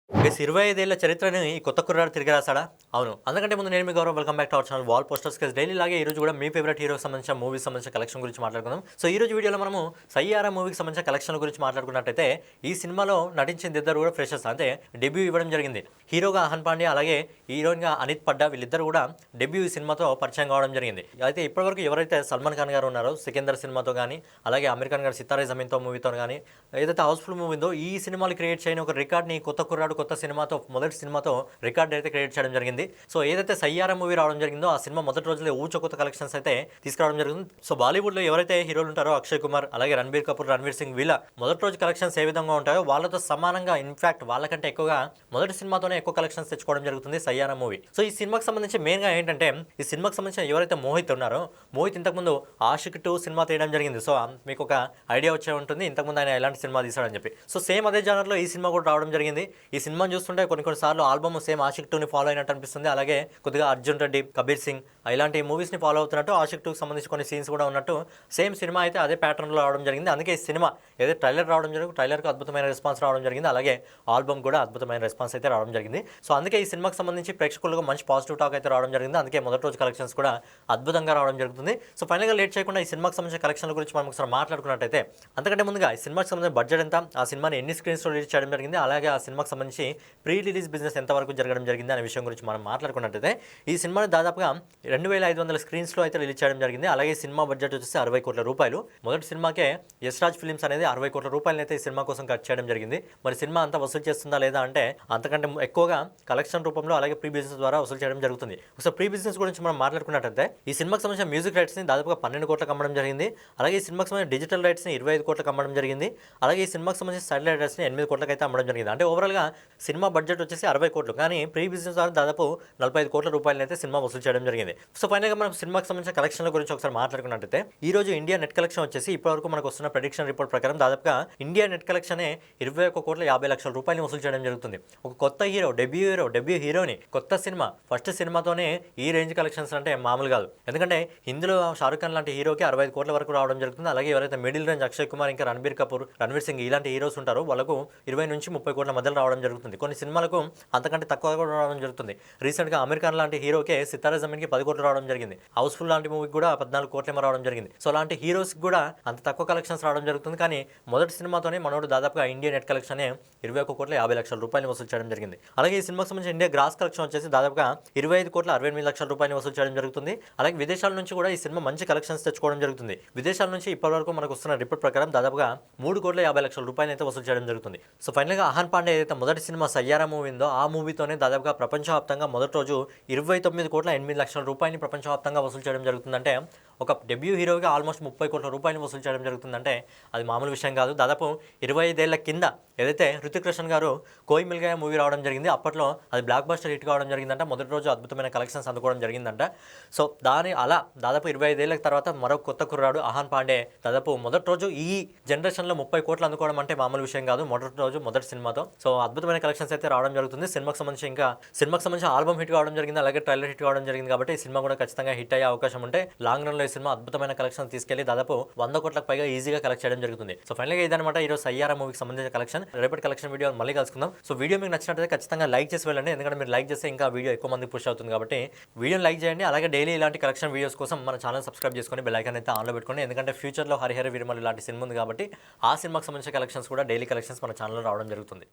Guys 25 ఏళ్ల చరిత్రని ఈ కొత్త కుర్రాడు తిరిగి రాసాడా? అవును. అందుకంటే ముందు నేను మీ Gaurav welcome back to our channel wall posters guys daily లాగే ఈ రోజు కూడా మీ ఫేవరెట్ హీరోకి సంబంధించిన మూవీకి సంబంధించిన కలెక్షన్ గురించి మాట్లాడుకుందాం. సో ఈ రోజు వీడియోలో మనము సయ్యారా మూవీకి సంబంధించిన కలెక్షన్ గురించి మాట్లాడుకున్నట్టయితే ఈ సినిమాలో నటించిన ఇద్దరు కూడా ఫ్రెషర్స్ అంటే డెబ్యూ ఇవ్వడం జరిగింది. హీరోగా అహన్ పాండే అలాగే హీరోయిన్గా అనిత్ పడ్డా వీళ్ళిద్దరు కూడా డెబ్యూ ఈ సినిమాతో పరిచయం కావడం జరిగింది. అయితే ఇప్పటివరకు ఎవరైతే సల్మాన్ ఖాన్ గారు ఉన్నారో సికిందర్ సినిమాతో కానీ అలాగే అమీర్ ఖాన్ గారు సితారే జమీన్తో మూవీతో కానీ ఏదైతే హౌస్ఫుల్ మూవీ ఉందో ఈ సినిమాలు క్రియేట్ చేయని ఒక రికార్డ్ని కొత్త కుర్రాడు కొత్త సినిమాతో మొదటి సినిమాతో రికార్డ్ అయితే క్రియేట్ చేయడం జరిగింది. సో ఏదైతే సయ్యారా మూవీ రావడం జరిగిందో ఆ సినిమా మొదటి రోజులే కొత్త కలెక్షన్స్ అయితే తీసుకురావడం జరిగింది. సో బాలీవుడ్ లో ఎవరైతే హీరోలు ఉంటారో అక్షయ్ కుమార్ అలాగే రణబీర్ కపూర్ రణవీర్ సింగ్ వీళ్ళ మొదటి రోజు కలెక్షన్స్ ఏ విధంగా ఉంటాయో వాళ్ళతో సమానంగా ఇన్ఫాక్ట్ వాళ్ళకంటే ఎక్కువగా మొదటి సినిమాతోనే ఎక్కువ కలెక్షన్స్ తెచ్చుకోవడం జరుగుతుంది సయ్యారా మూవీ. సో ఈ సినిమాకి సంబంధించి మెయిన్ గా ఏంటంటే ఈ సినిమాకి సంబంధించిన ఎవరైతే మోహిత్ ఉన్నారో మోహిత్ ఇంతకుముందు ఆషిక్ 2 సినిమా తీయడం జరిగింది. సో మీకు ఒక ఐడియా వచ్చే ఉంటుంది ఇంతకుముందు ఆయన ఎలాంటి సినిమా తీసాడని చెప్పి. సో సేమ్ అదే జానర్ లో ఈ సినిమా కూడా రావడం జరిగింది. ఈ సినిమాని చూస్తుంటే కొన్ని సార్లు ఆల్బమ్ సేమ్ ఆషిక్ 2ని ఫాలో అయినట్టు అనిపిస్తుంది. అలాగే కొద్దిగా అర్జున్ రెడ్డి కబీర్ సింగ్ ఇలాంటి మూవీస్ని ఫాలో అవుతున్నట్టు ఆషిక్ 2కి సంబంధించి కొన్ని సీన్స్ కూడా ఉన్నట్టు సేమ్ సినిమా అయితే అదే ప్యాటర్న్లో రావడం జరిగింది. అందుకే ఈ సినిమా ఏదైతే ట్రైలర్ రావడం జరిగింది ట్రైలర్కి అద్భుతమైన రెస్పాన్స్ రావడం జరిగింది. అలాగే ఆల్బమ్ కూడా అద్భుతమైన రెస్పాన్స్ అయితే రావడం జరిగింది. సో అందుకే ఈ సినిమాకి సంబంధించి ప్రేక్షకులకు మంచి పాజిటివ్ టాక్ అయితే రావడం జరిగింది. అందుకే మొదటి రోజు కలెక్షన్స్ కూడా అద్భుతంగా రావడం జరుగుతుంది. సో ఫైనల్గా లేట్ చేయకుండా ఈ సినిమాకి సంబంధించిన కలెక్షన్ల గురించి మనం ఒకసారి మాట్లాడుకున్నట్టయితే అంతకంటే ముందుగా ఈ సినిమాకి సంబంధించిన బడ్జెట్ ఎంత, ఆ సినిమాని ఎన్ని స్క్రీన్స్లో రిలీజ్ చేయడం జరిగింది, అలాగే ఆ సినిమాకి సంబంధించి ప్రీ రిలీజ్ బిజినెస్ ఎంతవరకు జరగడం జరిగింది అనే విషయం గురించి మనం మాట్లాడుకున్నట్టయితే ఈ సినిమాని దాదాపుగా 2500 స్క్రీన్స్లో అయితే రిలీజ్ చేయడం జరిగింది. అలాగే సినిమా బడ్జెట్ వచ్చేసి 60 కోట్ల రూపాయలు. మొదటి సినిమాకే యశ్రాజ్ ఫిల్మ్స్ అనేది 60 కోట్ల రూపాయలు అయితే ఈ సినిమా కోసం ఖర్చు చేయడం జరిగింది. మరి సినిమా అంతా వసూలు చేస్తుందా లేదా అంటే అంతకంటే ఎక్కువగా కలెక్షన్ రూపంలో అలాగే ప్రీ బిజినెస్ ద్వారా వసూలు చేయడం జరుగుతుంది. ఒకసారి ప్రీ బిజినెస్ గురించి మనం మాట్లాడుకున్నట్టయితే ఈ సినిమాకి సంబంధించిన మ్యూజిక్ రైట్స్ని దాదాపుగా 12 కోట్లకు అమ్మడం జరిగింది. అలాగే ఈ సినిమాకి సంబంధించిన డిజిటల్ రైట్స్ని 25 కోట్లకు అమ్మడం జరిగింది. అలాగే ఈ సినిమాకి సంబంధించిన సాటిలైట్ రైట్స్ని 8 కోట్లకు అయితే అమ్మడం జరిగింది. అంటే ఓవరాల్గా సినిమా బడ్జెట్ వచ్చేసి 60 కోట్లు, కానీ ప్రీ బిజినెస్ ద్వారా దాదాపు 45 కోట్ల రూపాయలు అయితే సినిమా వసూలు చేయడం జరిగింది. సో ఫైనల్గా మనం సినిమాకి సంబంధించిన కలెక్షన్ల గురించి ఒకసారి మాట్లాడుకున్నట్టయితే ఈ రోజు ఇండియా నెట్ కలెక్షన్ వచ్చేసి ఇప్పటివరకు మనకు వస్తున్న ప్రెడిక్షన్ రిపోర్ట్ ప్రకారం దాదాపుగా ఇండియా నెట్ కలెక్షనే 21,50,00,000 రూపాయలు వసూలు చేయడం జరుగుతుంది. ఒక కొత్త హీరో డెబ్యూ హీరోని కొత్త సినిమా ఫస్ట్ సినిమాతోనే ఈ రేంజ్ కలెక్షన్స్ అంటే మామూలు కాదు. ఎందుకంటే ఇందులో షారుఖ్ ఖాన్ లాంటి హీరోకి 65 కోట్ల వరకు రావడం జరుగుతుంది. అలాగే ఎవరైతే మిడిల్ రేంజ్ అక్షయ్ కుమార్ ఇంకా రణబీర్ కపూర్ రణవీర్ సింగ్ ఇలాంటి హీరోస్ ఉంటారో వాళ్ళకు 20 నుంచి 30 కోట్ల మధ్యలో రావడం జరుగుతుంది. కొన్ని సినిమాలకు అంతకంటే తక్కువ కూడా రావడం జరుగుతుంది. రీసెంట్గా అమీర్ ఖాన్ లాంటి హీరోకే సితారే జమీన్కి 10 కోట్లు రావడం జరిగింది. హౌస్ఫుల్ లాంటి మూవీకి కూడా 14 కోట్లేమో రావడం జరిగింది. సో అలాంటి హీరోస్కి కూడా అంత తక్కువ కలెక్షన్స్ రావడం జరుగుతుంది. కానీ మొదటి సినిమాతోనే మనోడు దాదాపుగా ఇండియా నెట్ కలెక్షన్ 21,50,00,000 రూపాయలు వసూలు చేయడం జరిగింది. అలాగే ఈ సినిమాకి సంబంధించి ఇండియా గ్రాస్ కలెక్షన్ వచ్చేసి దాదాపుగా 25,68,00,000 రూపాయలు వసూలు చేయడం జరుగుతుంది. అలాగే విదేశాల నుంచి కూడా ఈ సినిమా మంచి కలెక్షన్స్ తెచ్చుకోవడం జరుగుతుంది. విదేశాల నుంచి ఇప్పటివరకు మనకు వస్తున్న రిపోర్ట్ ప్రకారం దాదాపుగా 3,50,00,000 రూపాయలు అయితే వసూలు చేయడం జరుగుతుంది. సో ఫైనల్గా అహన్ పాండే ఏదైతే మొదటి సినిమా సయ్యారా మూవీ ఉందో ఆ మూవీతోనే దాదాపుగా ప్రపంచవ్యాప్తంగా మొదటి రోజు 29,08,00,000 రూపాయలని ప్రపంచవ్యాప్తంగా వసూలు చేయడం జరుగుతుందంటే ఒక డెబ్యూ హీరోగా ఆల్మోస్ట్ 30 కోట్ల రూపాయలు వసూలు చేయడం జరుగుతుందంటే అది మామూలు విషయం కాదు. దాదాపు 25 ఏళ్ల కింద ఏదైతే హృతిక్ రోషన్ గారు కోయి మిల్ గయా మూవీ రావడం జరిగింది, అప్పట్లో అది బ్లాక్ బస్టర్ హిట్ కావడం జరిగిందంట. మొదటి రోజు అద్భుతమైన కలెక్షన్స్ అందుకోవడం జరిగిందంట. సో అలా దాదాపు 25 ఏళ్ల తర్వాత మరో కొత్త కుర్రాడు అహన్ పాండే దాదాపు మొదటి రోజు ఈ జనరేషన్లో 30 కోట్లు అందుకోవడం అంటే మామూలు విషయం కాదు మొదటి రోజు మొదటి సినిమాతో. సో అద్భుతమైన కలెక్షన్స్ అయితే రావడం జరుగుతుంది. సినిమాకి సంబంధించి ఆల్బమ్ హిట్ కావడం జరిగింది, అలాగే ట్రైలర్ హిట్ కావడం జరిగింది. కాబట్టి ఈ సినిమా కూడా ఖచ్చితంగా హిట్ అయ్యే అవకాశం ఉంటే లాంగ్ రన్ లో ఈ సినిమా అద్భుతమైన కలెక్షన్ తీసుకెళ్లి దాదాపు 100 కోట్లకు పైగా ఈజీగా కలెక్ట్ చేయడం జరుగుతుంది. సో ఫైనల్గా ఇదనమాట ఈరోజు సయ్యారా మూవీకి సంబంధించిన కలెక్షన్. రేపటి కలెక్షన్ వీడియో మళ్ళీ కలుసుకుందాం. సో వీడియో మీకు నచ్చినట్లయితే ఖచ్చితంగా లైక్ చేసి వెళ్ళండి, ఎందుకంటే మీరు లైక్ చేస్తే ఇంకా వీడియో ఎక్కువ మంది పుష్ అవుతుంది. కాబట్టి వీడియోని లైక్ చేయండి. అలాగే డైలీ ఇలాంటి కలెక్షన్ వీడియోస్ కోసం మన ఛానల్ సబ్స్క్రైబ్ చేసుకొని బెల్ ఐకాన్ అయితే ఆన్లో పెట్టుకోండి. ఎందుకంటే ఫ్యూచర్లో హరిహర వీరమల్లు ఇలాంటి సినిమా ఉంది కాబట్టి ఆ సినిమాకి సంబంధించిన కలెక్షన్స్ కూడా డైలీ కలెక్షన్స్ మన ఛానల్లో రావడం జరుగుతుంది.